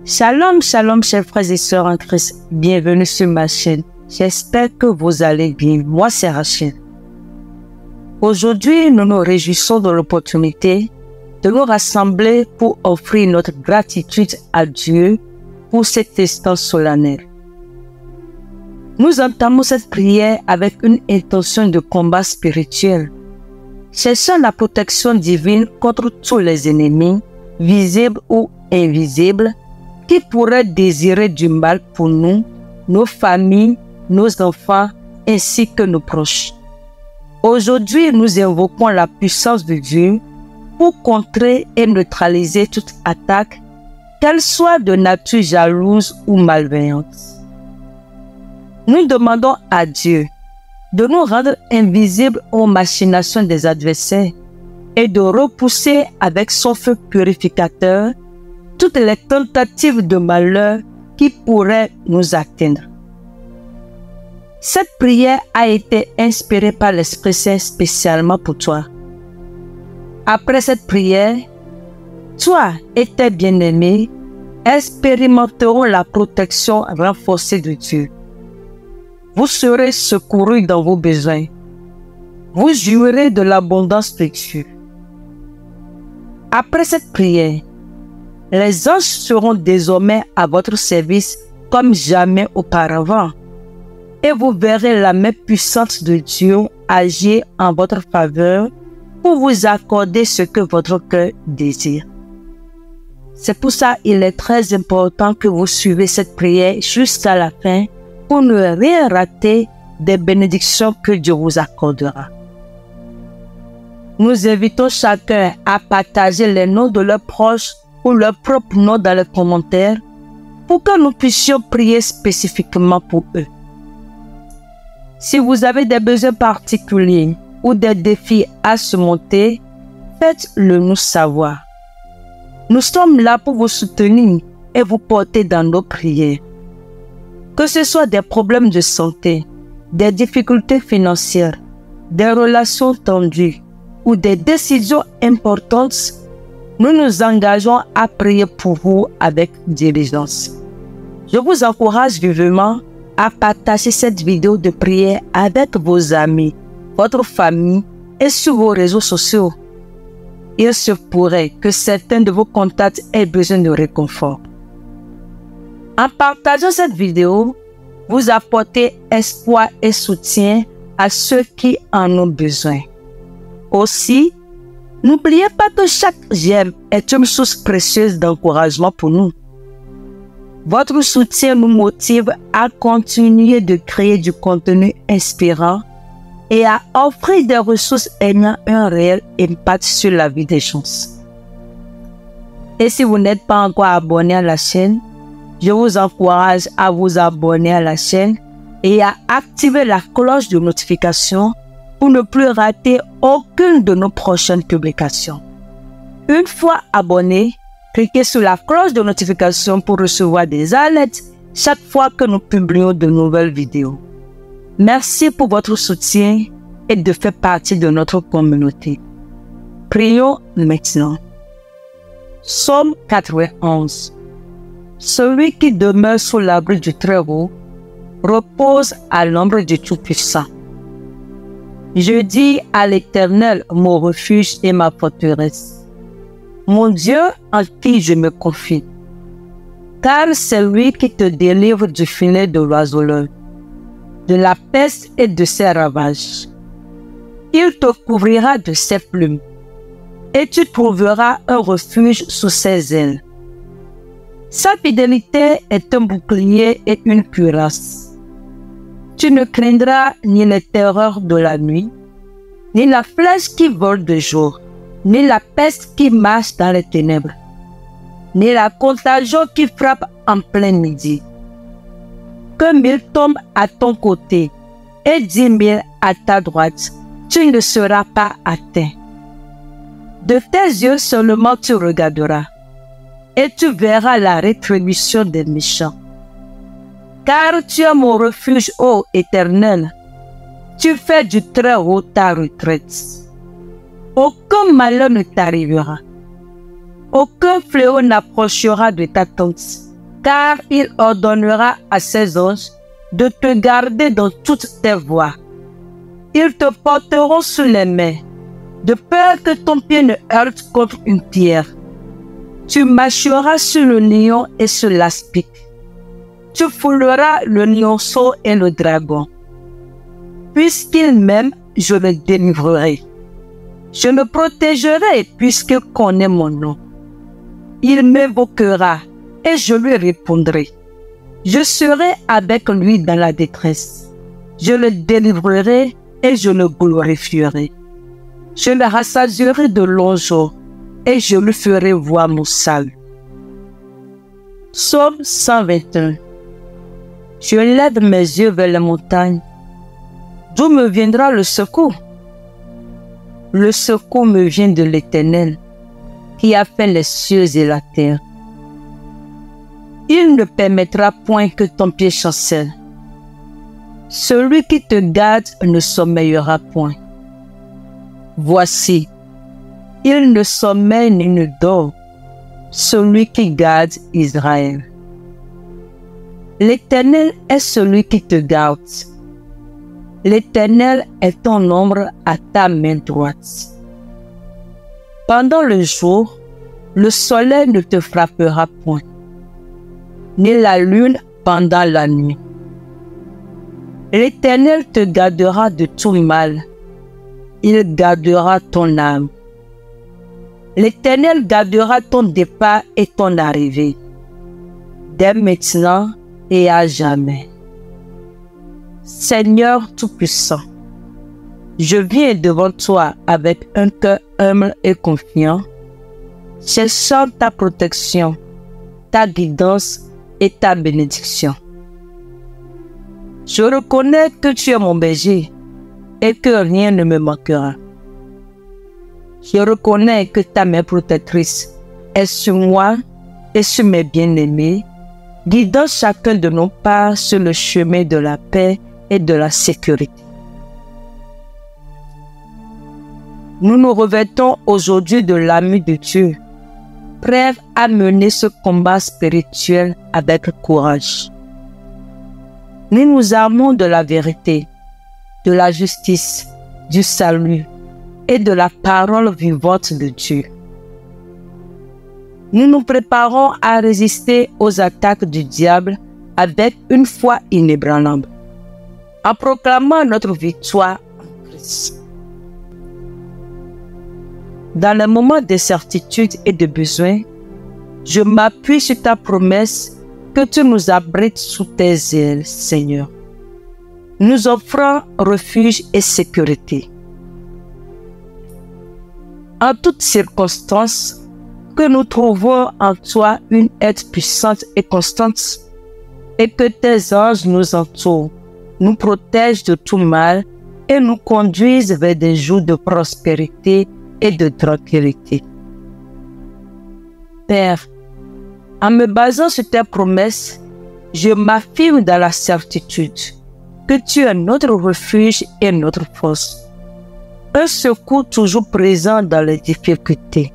Shalom, shalom, chers frères et sœurs en Christ. Bienvenue sur ma chaîne. J'espère que vous allez bien. Moi, c'est Rachel. Aujourd'hui, nous nous réjouissons de l'opportunité de nous rassembler pour offrir notre gratitude à Dieu pour cet instant solennel. Nous entamons cette prière avec une intention de combat spirituel, cherchant la protection divine contre tous les ennemis, visibles ou invisibles, qui pourraient désirer du mal pour nous, nos familles, nos enfants, ainsi que nos proches. Aujourd'hui, nous invoquons la puissance de Dieu pour contrer et neutraliser toute attaque, qu'elle soit de nature jalouse ou malveillante. Nous demandons à Dieu de nous rendre invisibles aux machinations des adversaires et de repousser avec son feu purificateur toutes les tentatives de malheur qui pourraient nous atteindre. Cette prière a été inspirée par l'Esprit Saint spécialement pour toi. Après cette prière, toi et tes bien-aimés expérimenteront la protection renforcée de Dieu. Vous serez secourus dans vos besoins. Vous jouirez de l'abondance de Dieu. Après cette prière, les anges seront désormais à votre service comme jamais auparavant. Et vous verrez la main puissante de Dieu agir en votre faveur pour vous accorder ce que votre cœur désire. C'est pour ça qu'il est très important que vous suivez cette prière jusqu'à la fin pour ne rien rater des bénédictions que Dieu vous accordera. Nous invitons chacun à partager les noms de leurs proches ou leur propre nom dans les commentaires pour que nous puissions prier spécifiquement pour eux. Si vous avez des besoins particuliers ou des défis à surmonter, faites-le nous savoir. Nous sommes là pour vous soutenir et vous porter dans nos prières. Que ce soit des problèmes de santé, des difficultés financières, des relations tendues ou des décisions importantes, nous nous engageons à prier pour vous avec diligence. Je vous encourage vivement à partager cette vidéo de prière avec vos amis, votre famille et sur vos réseaux sociaux. Il se pourrait que certains de vos contacts aient besoin de réconfort. En partageant cette vidéo, vous apportez espoir et soutien à ceux qui en ont besoin. Aussi, n'oubliez pas que chaque j'aime est une source précieuse d'encouragement pour nous. Votre soutien nous motive à continuer de créer du contenu inspirant et à offrir des ressources ayant un réel impact sur la vie des gens. Et si vous n'êtes pas encore abonné à la chaîne, je vous encourage à vous abonner à la chaîne et à activer la cloche de notification pour ne plus rater aucune de nos prochaines publications. Une fois abonné, cliquez sur la cloche de notification pour recevoir des alertes chaque fois que nous publions de nouvelles vidéos. Merci pour votre soutien et de faire partie de notre communauté. Prions maintenant. Psaume 91. Celui qui demeure sous l'abri du Très-Haut repose à l'ombre du Tout-Puissant. Je dis à l'Éternel, mon refuge et ma forteresse, mon Dieu en qui je me confie. Car c'est lui qui te délivre du filet de l'oiseleur, de la peste et de ses ravages. Il te couvrira de ses plumes, et tu trouveras un refuge sous ses ailes. Sa fidélité est un bouclier et une cuirasse. Tu ne craindras ni les terreurs de la nuit, ni la flèche qui vole de jour, ni la peste qui marche dans les ténèbres, ni la contagion qui frappe en plein midi. Que 1000 tombent à ton côté et 10 000 à ta droite, tu ne seras pas atteint. De tes yeux seulement tu regarderas, et tu verras la rétribution des méchants. Car tu es mon refuge, ô Éternel. Tu fais du Très-Haut ta retraite. Aucun malheur ne t'arrivera. Aucun fléau n'approchera de ta tente. car il ordonnera à ses anges de te garder dans toutes tes voies. Ils te porteront sous les mains, de peur que ton pied ne heurte contre une pierre. Tu marcheras sur le lion et sur l'aspic. Tu fouleras le lionceau et le dragon. Puisqu'il m'aime, je le délivrerai. Je le protégerai puisqu'il connaît mon nom. Il m'évoquera et je lui répondrai. Je serai avec lui dans la détresse. Je le délivrerai et je le glorifierai. Je le rassasierai de longs jours et je lui ferai voir mon salut. Psaume 121. Je lève mes yeux vers les montagnes. D'où me viendra le secours? Le secours me vient de l'Éternel, qui a fait les cieux et la terre. Il ne permettra point que ton pied chancelle. Celui qui te garde ne sommeillera point. Voici, il ne sommeille ni ne dort, celui qui garde Israël. L'Éternel est celui qui te garde. L'Éternel est ton ombre à ta main droite. Pendant le jour, le soleil ne te frappera point, ni la lune pendant la nuit. L'Éternel te gardera de tout mal. Il gardera ton âme. L'Éternel gardera ton départ et ton arrivée, dès maintenant et à jamais. Seigneur Tout-Puissant, je viens devant toi avec un cœur humble et confiant, cherchant ta protection, ta guidance et ta bénédiction. Je reconnais que tu es mon berger et que rien ne me manquera. Je reconnais que ta main protectrice est sur moi et sur mes bien-aimés, guidant chacun de nos pas sur le chemin de la paix et de la sécurité. Nous nous revêtons aujourd'hui de l'armure de Dieu, prêts à mener ce combat spirituel avec courage. Nous nous armons de la vérité, de la justice, du salut et de la parole vivante de Dieu. Nous nous préparons à résister aux attaques du diable avec une foi inébranlable, en proclamant notre victoire en Christ. Dans les moments d'incertitude et de besoin, je m'appuie sur ta promesse que tu nous abrites sous tes ailes, Seigneur, nous offrant refuge et sécurité. En toutes circonstances, que nous trouvons en toi une aide puissante et constante, et que tes anges nous entourent, nous protègent de tout mal et nous conduisent vers des jours de prospérité et de tranquillité. Père, en me basant sur tes promesses, je m'affirme dans la certitude que tu es notre refuge et notre force, un secours toujours présent dans les difficultés.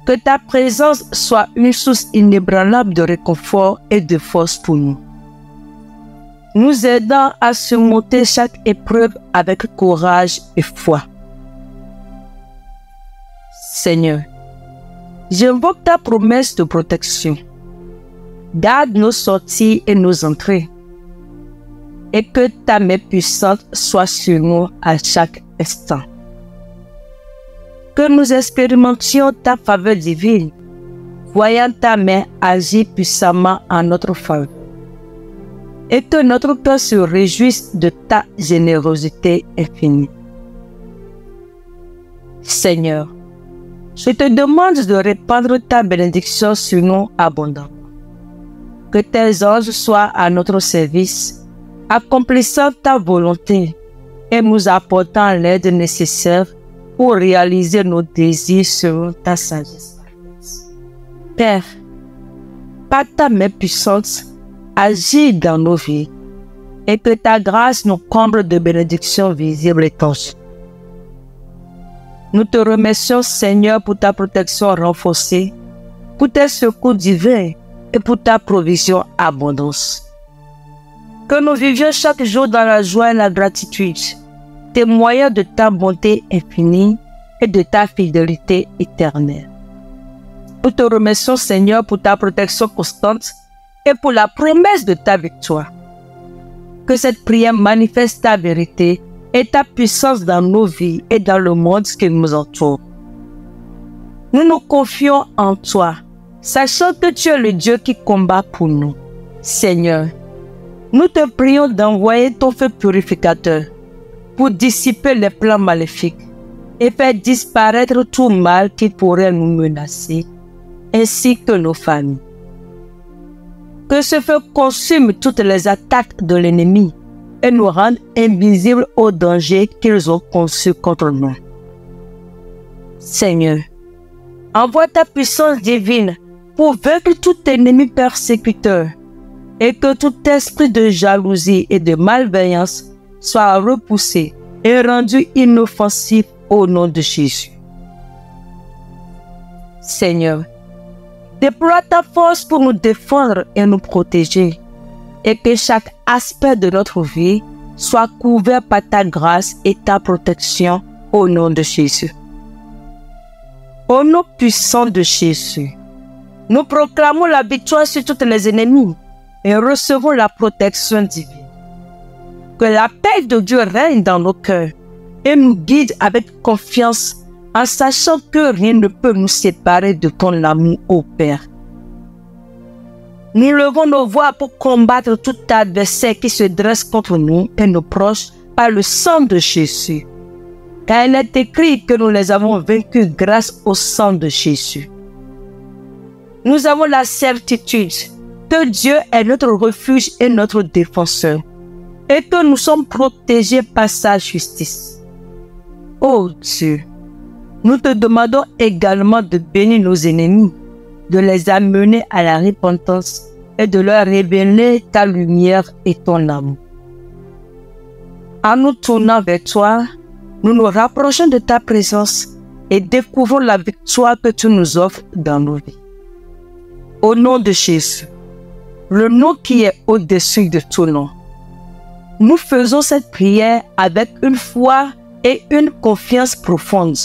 Que ta présence soit une source inébranlable de réconfort et de force pour nous, nous aidant à surmonter chaque épreuve avec courage et foi. Seigneur, j'invoque ta promesse de protection. Garde nos sorties et nos entrées, et que ta main puissante soit sur nous à chaque instant. Que nous expérimentions ta faveur divine, voyant ta main agir puissamment en notre faveur, et que notre cœur se réjouisse de ta générosité infinie. Seigneur, je te demande de répandre ta bénédiction sur nous abondamment. Que tes anges soient à notre service, accomplissant ta volonté et nous apportant l'aide nécessaire pour réaliser nos désirs selon ta sagesse. Père, par ta main puissante, agis dans nos vies et que ta grâce nous comble de bénédictions visibles et tangibles. Nous te remercions, Seigneur, pour ta protection renforcée, pour tes secours divins et pour ta provision abondance. Que nous vivions chaque jour dans la joie et la gratitude, témoignant de ta bonté infinie et de ta fidélité éternelle. Nous te remercions, Seigneur, pour ta protection constante et pour la promesse de ta victoire. Que cette prière manifeste ta vérité et ta puissance dans nos vies et dans le monde qui nous entoure. Nous nous confions en toi, sachant que tu es le Dieu qui combat pour nous. Seigneur, nous te prions d'envoyer ton feu purificateur pour dissiper les plans maléfiques et faire disparaître tout mal qui pourrait nous menacer, ainsi que nos familles. Que ce feu consume toutes les attaques de l'ennemi et nous rende invisibles aux dangers qu'ils ont conçus contre nous. Seigneur, envoie ta puissance divine pour vaincre tout ennemi persécuteur et que tout esprit de jalousie et de malveillance soit repoussé et rendu inoffensif au nom de Jésus. Seigneur, déploie ta force pour nous défendre et nous protéger et que chaque aspect de notre vie soit couvert par ta grâce et ta protection au nom de Jésus. Au nom puissant de Jésus, nous proclamons la victoire sur tous les ennemis et recevons la protection divine. Que la paix de Dieu règne dans nos cœurs et nous guide avec confiance en sachant que rien ne peut nous séparer de ton amour, ô Père. Nous levons nos voix pour combattre tout adversaire qui se dresse contre nous et nos proches par le sang de Jésus. Car il est écrit que nous les avons vaincus grâce au sang de Jésus. Nous avons la certitude que Dieu est notre refuge et notre défenseur et que nous sommes protégés par sa justice. Ô Dieu, nous te demandons également de bénir nos ennemis, de les amener à la repentance et de leur révéler ta lumière et ton amour. En nous tournant vers toi, nous nous rapprochons de ta présence et découvrons la victoire que tu nous offres dans nos vies. Au nom de Jésus, le nom qui est au-dessus de tout nom, nous faisons cette prière avec une foi et une confiance profonde.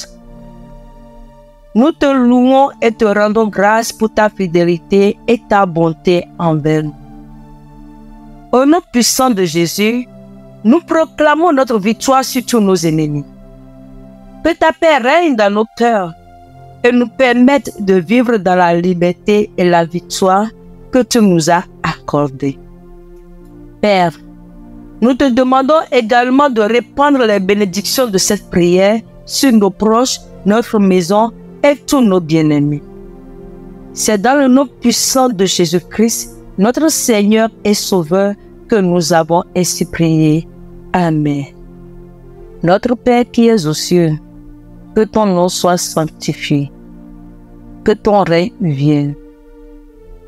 Nous te louons et te rendons grâce pour ta fidélité et ta bonté envers nous. Au nom puissant de Jésus, nous proclamons notre victoire sur tous nos ennemis. Que ta paix règne dans nos cœurs et nous permette de vivre dans la liberté et la victoire que tu nous as accordée. Père, nous te demandons également de répandre les bénédictions de cette prière sur nos proches, notre maison et tous nos bien-aimés. C'est dans le nom puissant de Jésus-Christ, notre Seigneur et Sauveur, que nous avons ainsi prié. Amen. Notre Père qui es aux cieux, que ton nom soit sanctifié, que ton règne vienne,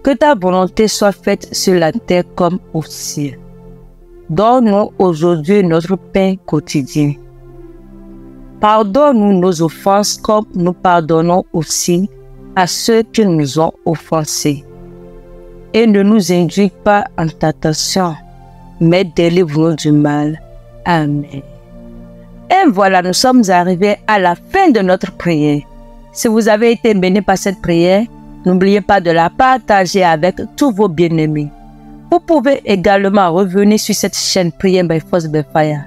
que ta volonté soit faite sur la terre comme au ciel. Donne-nous aujourd'hui notre pain quotidien. Pardonne-nous nos offenses comme nous pardonnons aussi à ceux qui nous ont offensés. Et ne nous induis pas en tentation, mais délivre-nous du mal. Amen. Et voilà, nous sommes arrivés à la fin de notre prière. Si vous avez été bénis par cette prière, n'oubliez pas de la partager avec tous vos bien-aimés. Vous pouvez également revenir sur cette chaîne Prière by Force by Fire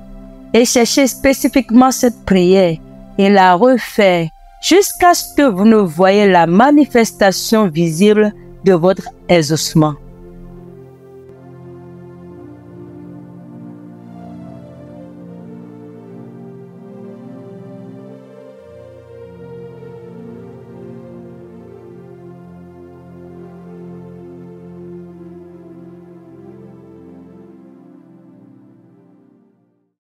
et chercher spécifiquement cette prière et la refaire jusqu'à ce que vous ne voyez la manifestation visible de votre exaucement.